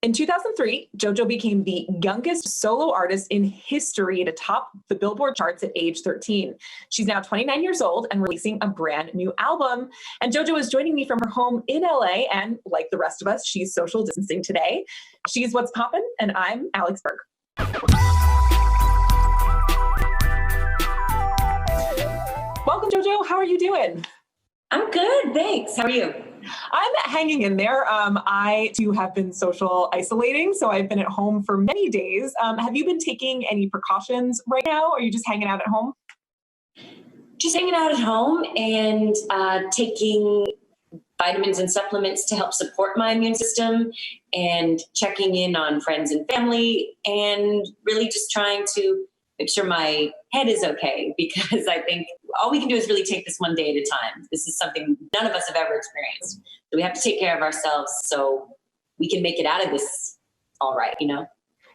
In 2003, JoJo became the youngest solo artist in history to top the Billboard charts at age 13. She's now 29 years old and releasing a brand new album. And JoJo is joining me from her home in LA, and like the rest of us, she's social distancing today. She's What's Poppin', and I'm Alex Berg. Welcome, JoJo. How are you doing? I'm good, thanks. How are you? I'm hanging in there. I too have been social isolating, so I've been at home for many days. Have you been taking any precautions right now? Or are you just hanging out at home? Just hanging out at home and taking vitamins and supplements to help support my immune system and checking in on friends and family and really just trying to make sure my head is okay, because I think all we can do is really take this one day at a time. This is something none of us have ever experienced. So we have to take care of ourselves so we can make it out of this all right, you know?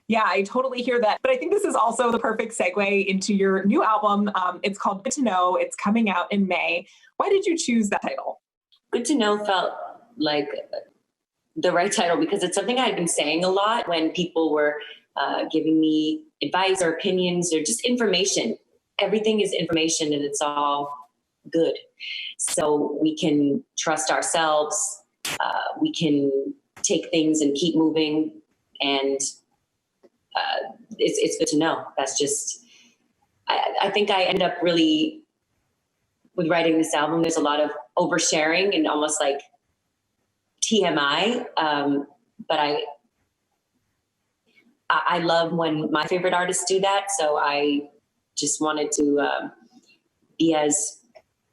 Yeah, I totally hear that. But I think this is also the perfect segue into your new album. It's called Good to Know. It's coming out in May. Why did you choose that title? Good to Know felt like the right title because it's something I had been saying a lot when people were giving me advice or opinions or just information. Everything is information and it's all good. So we can trust ourselves. We can take things and keep moving. And it's good to know. That's just, I think I ended up really, with writing this album, there's a lot of oversharing and almost like TMI. But I love when my favorite artists do that. So I just wanted to be as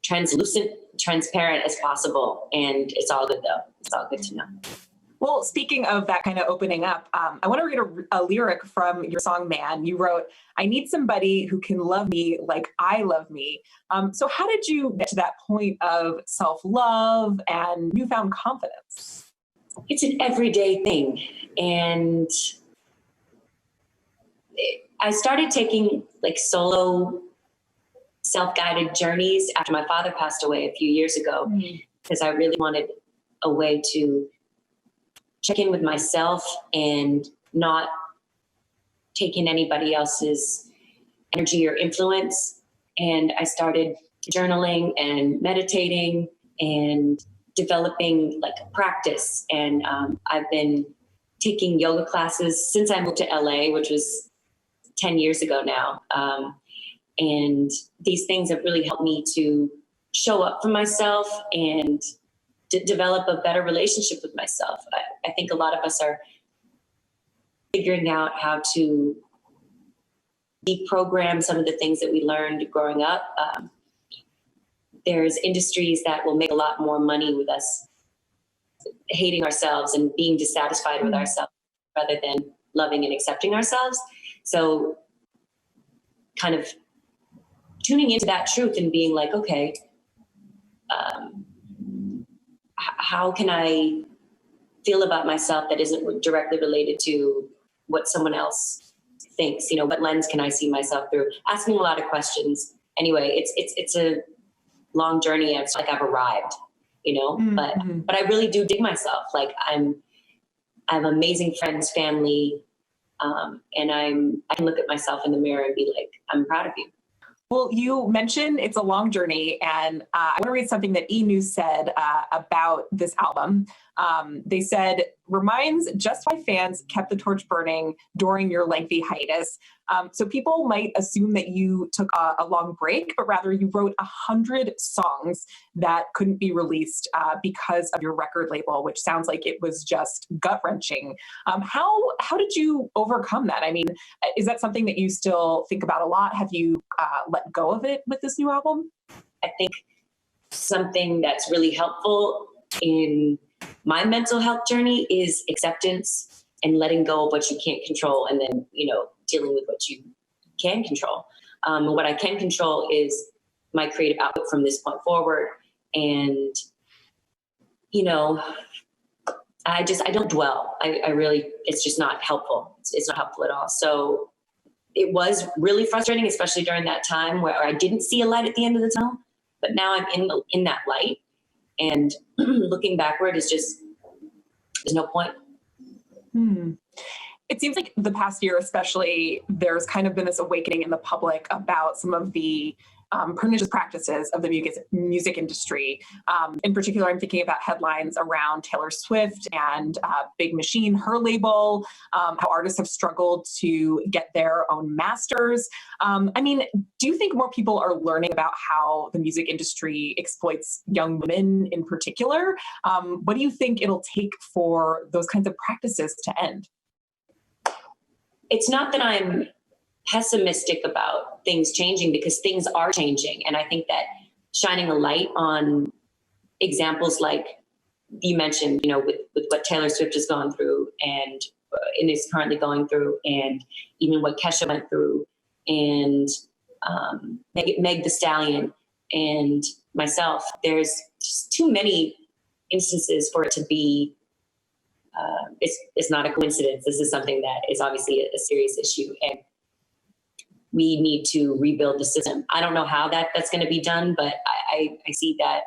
transparent as possible. And it's all good though. It's all good to know. Well, speaking of that kind of opening up, I want to read a lyric from your song, Man. You wrote, "I need somebody who can love me like I love me." So how did you get to that point of self-love and newfound confidence? It's an everyday thing. And I started taking like solo self-guided journeys after my father passed away a few years ago, because I really wanted a way to check in with myself and not take in anybody else's energy or influence. And I started journaling and meditating and developing like a practice. And I've been taking yoga classes since I moved to LA, which was 10 years ago now. And these things have really helped me to show up for myself and to develop a better relationship with myself. I think a lot of us are figuring out how to deprogram some of the things that we learned growing up. There's industries that will make a lot more money with us hating ourselves and being dissatisfied with ourselves rather than loving and accepting ourselves. So kind of tuning into that truth and being like, okay, how can I feel about myself that isn't directly related to what someone else thinks? You know, what lens can I see myself through? Asking a lot of questions. Anyway, it's a long journey. It's like I've arrived, you know, but I really do dig myself. Like I have amazing friends, family, and I can look at myself in the mirror and be like, I'm proud of you. Well, you mentioned it's a long journey, and I want to read something that E! News said about this album. They said, "Reminds just why fans kept the torch burning during your lengthy hiatus." So people might assume that you took a long break, but rather you wrote 100 songs that couldn't be released because of your record label, which sounds like it was just gut-wrenching. How did you overcome that? I mean, is that something that you still think about a lot? Have you let go of it with this new album? I think something that's really helpful in my mental health journey is acceptance and letting go of what you can't control, and then, you know, dealing with what you can control. What I can control is my creative output from this point forward. And, you know, I don't dwell. I really, it's just not helpful. It's not helpful at all. So it was really frustrating, especially during that time where I didn't see a light at the end of the tunnel, but now I'm in that light. And looking backward is just, there's no point. Hmm. It seems like the past year, especially, there's kind of been this awakening in the public about some of the pernicious practices of the music industry. In particular, I'm thinking about headlines around Taylor Swift and Big Machine, her label, how artists have struggled to get their own masters. I mean, do you think more people are learning about how the music industry exploits young women in particular? What do you think it'll take for those kinds of practices to end? It's not that I'm pessimistic about things changing, because things are changing. And I think that shining a light on examples like you mentioned, with what Taylor Swift has gone through and is currently going through, and even what Kesha went through, and Meg the Stallion and myself, there's just too many instances for it to be it's not a coincidence. This is something that is obviously a serious issue, and we need to rebuild the system. I don't know how that's going to be done, but I see that,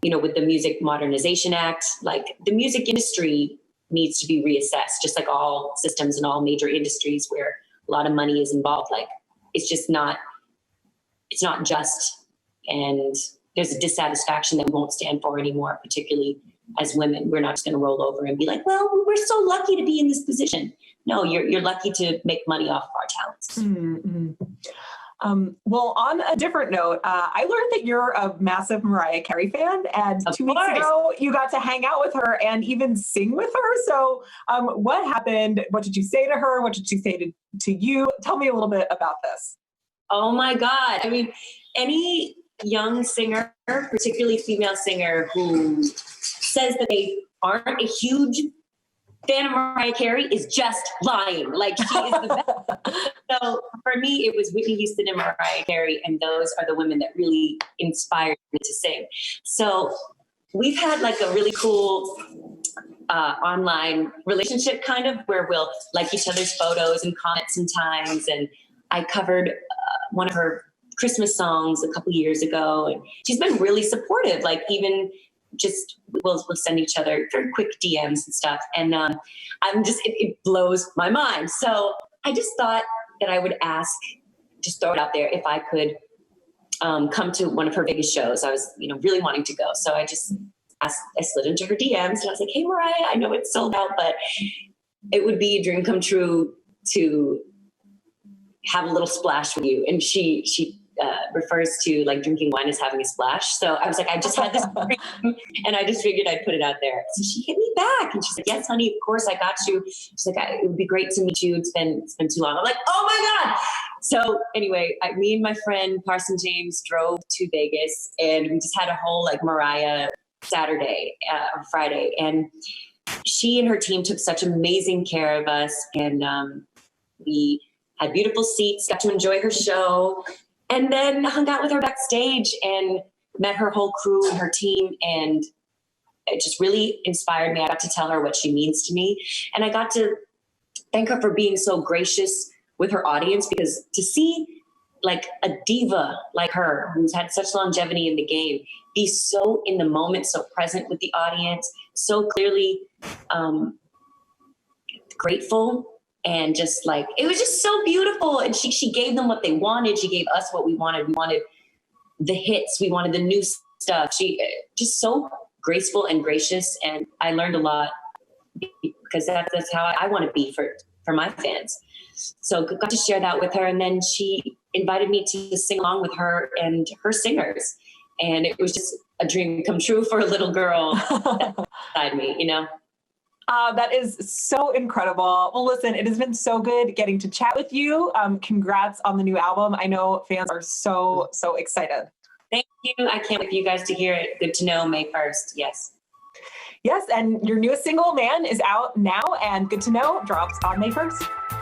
with the Music Modernization Act, like the music industry needs to be reassessed, just like all systems and all major industries where a lot of money is involved. Like it's not just, and there's a dissatisfaction that we won't stand for anymore, particularly as women. We're not just going to roll over and be like, well, we're so lucky to be in this position. No, you're lucky to make money off of our talents. Mm-hmm. Well, on a different note, I learned that you're a massive Mariah Carey fan, and 2 weeks ago you got to hang out with her and even sing with her. So what happened? What did you say to her? What did she say to you? Tell me a little bit about this. Oh my God. I mean, any young singer, particularly female singer, who says that they aren't a huge fan of Mariah Carey is just lying. Like, she is the best. So for me, it was Whitney Houston and Mariah Carey, and those are the women that really inspired me to sing. So we've had like a really cool online relationship, kind of, where we'll like each other's photos and comment sometimes. And I covered one of her Christmas songs a couple years ago, and she's been really supportive. Like, even just we'll send each other very quick DMs and stuff, and it blows my mind. So I just thought that I would ask, just throw it out there, if I could come to one of her biggest shows. I was really wanting to go, so I just asked. I slid into her DMs and I was like, hey Mariah, I know it's sold out, but it would be a dream come true to have a little splash with you. And she refers to like drinking wine as having a splash. So I was like, I just had this dream, and I just figured I'd put it out there. So she hit me back and she's like, yes, honey, of course I got you. She's like, it would be great to meet you. It's been too long. I'm like, oh my God. So anyway, me and my friend Parson James drove to Vegas, and we just had a whole like Mariah Saturday or Friday. And she and her team took such amazing care of us. And we had beautiful seats, got to enjoy her show, and then hung out with her backstage and met her whole crew and her team. And it just really inspired me. I got to tell her what she means to me. And I got to thank her for being so gracious with her audience, because to see like a diva like her, who's had such longevity in the game, be so in the moment, so present with the audience, so clearly grateful. And just like, it was just so beautiful. And she gave them what they wanted. She gave us what we wanted. We wanted the hits. We wanted the new stuff. She just so graceful and gracious. And I learned a lot, because that's how I want to be for my fans. So got to share that with her. And then she invited me to sing along with her and her singers. And it was just a dream come true for a little girl beside me, That is so incredible. Well, listen, it has been so good getting to chat with you. Congrats on the new album. I know fans are so excited. Thank you. I can't wait for you guys to hear it. Good to know, May 1st. Yes. Yes, and your newest single, Man, is out now, and Good to Know drops on May 1st.